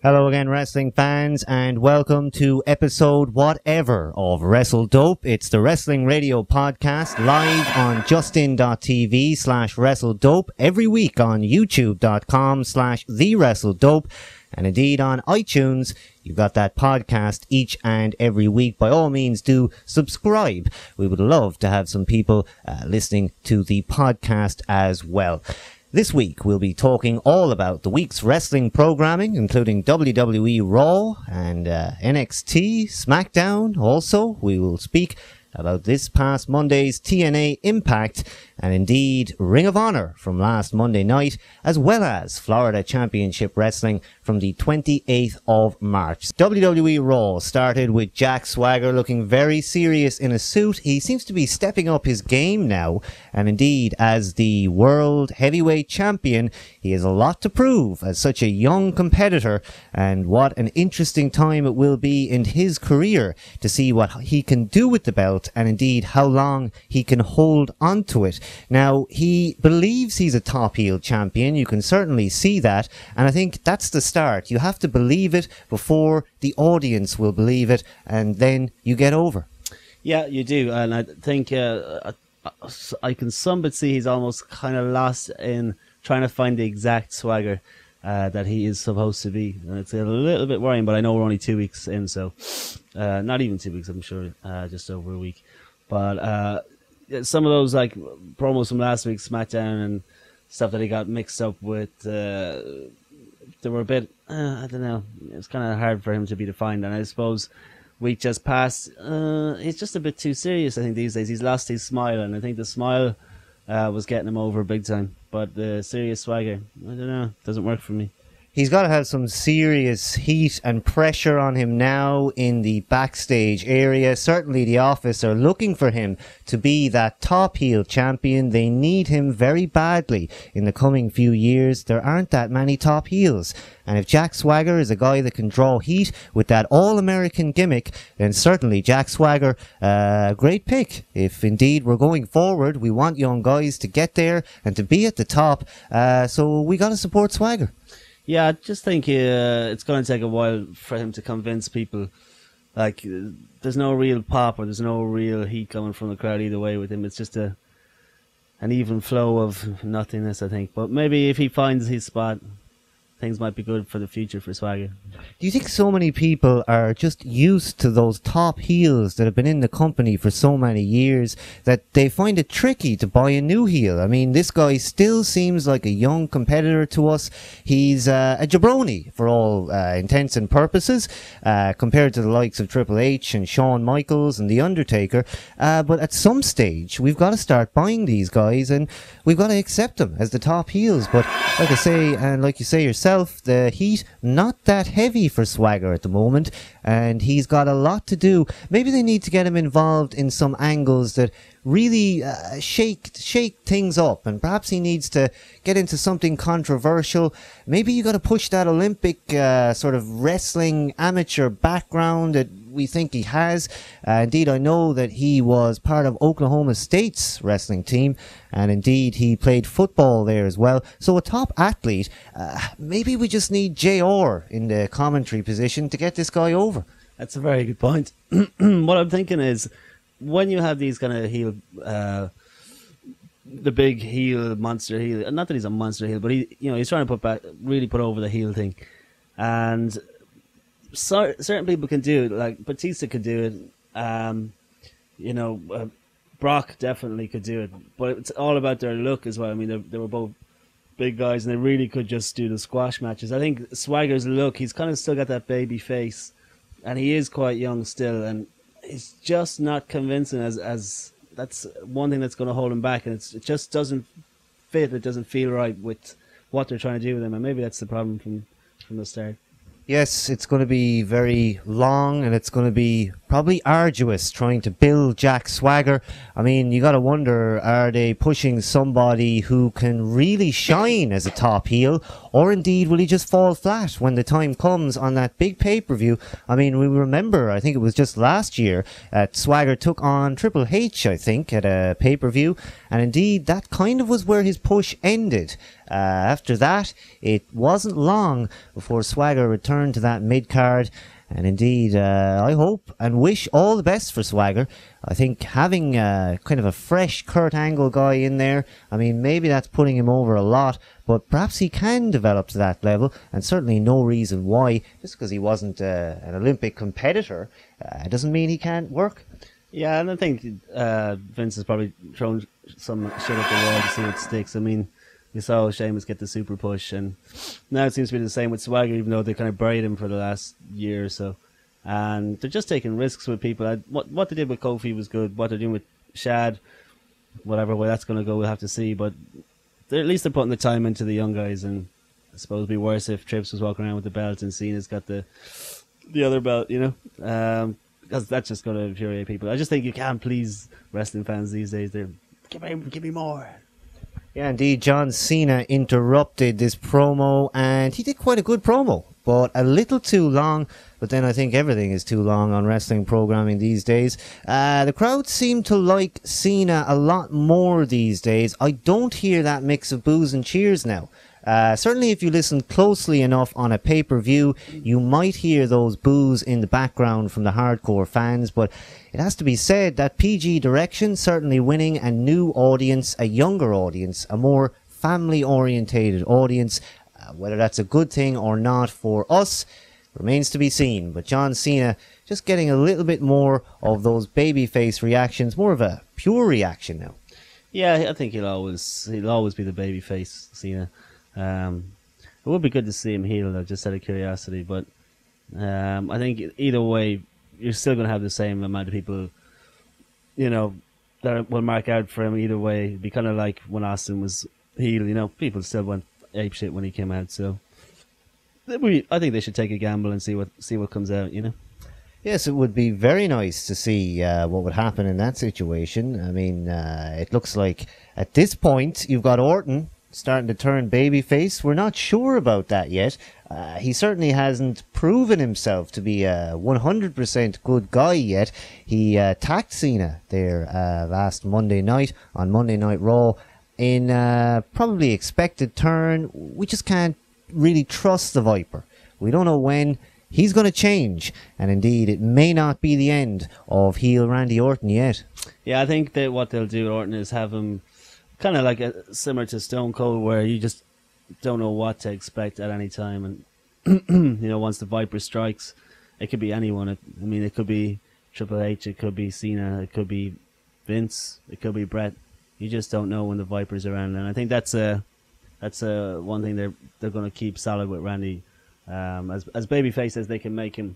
Hello again, wrestling fans, and welcome to episode whatever of Wrestle Dope. It's the Wrestling Radio Podcast, live on justin.tv/WrestleDope, every week on youtube.com/TheWrestleDope, and indeed on iTunes. You've got that podcast each and every week. By all means, do subscribe. We would love to have some people listening to the podcast as well. This week, we'll be talking all about the week's wrestling programming, including WWE Raw and NXT, SmackDown. Also, we will speak about this past Monday's TNA Impact and indeed Ring of Honor from last Monday night, as well as Florida Championship Wrestling from the 28th of March. WWE Raw started with Jack Swagger looking very serious in a suit. He seems to be stepping up his game now, and indeed as the World Heavyweight Champion, he has a lot to prove as such a young competitor, and what an interesting time it will be in his career to see what he can do with the belt and indeed how long he can hold on to it. Now, he believes he's a top heel champion. You can certainly see that, and I think that's the start. You have to believe it before the audience will believe it, and then you get over. Yeah, you do, and I think I can somewhat see he's almost kind of lost in trying to find the exact Swagger that he is supposed to be, and it's a little bit worrying, but I know we're only 2 weeks in, so not even 2 weeks, I'm sure, just over a week. But some of those like promos from last week's SmackDown and stuff that he got mixed up with, they were a bit, I don't know, it's kind of hard for him to be defined, and I suppose week just passed, he's just a bit too serious, I think, these days. He's lost his smile, and I think the smile was getting him over big time, but the serious Swagger, I don't know, doesn't work for me. He's got to have some serious heat and pressure on him now in the backstage area. Certainly the Office are looking for him to be that top heel champion. They need him very badly in the coming few years. There aren't that many top heels. And if Jack Swagger is a guy that can draw heat with that all-American gimmick, then certainly Jack Swagger, great pick. If indeed we're going forward, we want young guys to get there and to be at the top. So we got to support Swagger. Yeah, I just think it's going to take a while for him to convince people. Like, there's no real pop or there's no real heat coming from the crowd either way with him. It's just an even flow of nothingness, I think. But maybe if he finds his spot, things might be good for the future for Swagger. Do you think so many people are just used to those top heels that have been in the company for so many years that they find it tricky to buy a new heel? I mean, this guy still seems like a young competitor to us. He's a jabroni for all intents and purposes, compared to the likes of Triple H and Shawn Michaels and The Undertaker. But at some stage, we've got to start buying these guys and we've got to accept them as the top heels. But like I say, and like you say yourself, the heat not that heavy for Swagger at the moment, and he's got a lot to do. Maybe they need to get him involved in some angles that really shake things up, and perhaps he needs to get into something controversial. Maybe you got to push that Olympic sort of wrestling amateur background that we think he has. Indeed, I know that he was part of Oklahoma State's wrestling team, and indeed he played football there as well. So a top athlete. Maybe we just need JR in the commentary position to get this guy over. That's a very good point. What I'm thinking is, when you have these kind of heel, the big heel, monster heel, not that he's a monster heel, but he's trying to really put over the heel thing, and certain people can do it, like Batista could do it, Brock definitely could do it, but it's all about their look as well. I mean, they were both big guys, and they really could just do the squash matches. I think Swagger's look, he's kind of still got that baby face, and he is quite young still, and it's just not convincing as that's one thing that's going to hold him back, and it just doesn't fit. It doesn't feel right with what they're trying to do with him, and maybe that's the problem from the start. Yes, it's going to be very long, and it's going to be probably arduous trying to build Jack Swagger. I mean, you got to wonder, are they pushing somebody who can really shine as a top heel, or indeed will he just fall flat when the time comes on that big pay-per-view? I mean, we remember, I think it was just last year, Swagger took on Triple H, I think, at a pay-per-view, and indeed that kind of was where his push ended. After that, it wasn't long before Swagger returned to that mid-card. And indeed, I hope and wish all the best for Swagger. I think having kind of a fresh Kurt Angle guy in there, I mean, maybe that's putting him over a lot, but perhaps he can develop to that level, and certainly no reason why. Just because he wasn't an Olympic competitor doesn't mean he can't work. Yeah, and I think Vince has probably thrown some shit at the wall to see what sticks. I mean, you saw Sheamus get the super push, and now it seems to be the same with Swagger, even though they kind of buried him for the last year or so. And they're just taking risks with people. What they did with Kofi was good. What they're doing with Shad, whatever way that's going to go, we'll have to see. But at least they're putting the time into the young guys, and I suppose it'd be worse if Trips was walking around with the belt and Cena's got the other belt, you know? Because that's just going to infuriate people. I just think you can't please wrestling fans these days. They're, give me more. Yeah, indeed, John Cena interrupted this promo, and he did quite a good promo, but a little too long. But then I think everything is too long on wrestling programming these days. The crowd seem to like Cena a lot more these days. I don't hear that mix of boos and cheers now. Certainly if you listen closely enough on a pay-per-view, you might hear those boos in the background from the hardcore fans, but it has to be said that PG direction certainly winning a new audience, a younger audience, a more family-orientated audience. Whether that's a good thing or not for us remains to be seen, but John Cena just getting a little bit more of those babyface reactions, more of a pure reaction now. Yeah, I think he'll always be the babyface, Cena. It would be good to see him heel, though, just out of curiosity. But I think either way, you're still going to have the same amount of people, you know, that will mark out for him either way. It'd be kind of like when Austin was heel, you know, people still went apeshit when he came out. So I think they should take a gamble and see what comes out, you know. Yes, it would be very nice to see what would happen in that situation. I mean, it looks like at this point you've got Orton starting to turn babyface. We're not sure about that yet. He certainly hasn't proven himself to be a 100% good guy yet. He attacked Cena there last Monday night on Monday Night Raw in probably expected turn. We just can't really trust the Viper. We don't know when he's going to change, and indeed it may not be the end of heel Randy Orton yet. Yeah, I think that what they'll do with Orton is have him kind of like similar to Stone Cold, where you just don't know what to expect at any time, and you know, once the Viper strikes, it could be anyone. I mean, it could be Triple H, it could be Cena, it could be Vince, it could be Brett. You just don't know when the Viper's around, and I think that's one thing they're going to keep solid with Randy. As babyface as they can make him,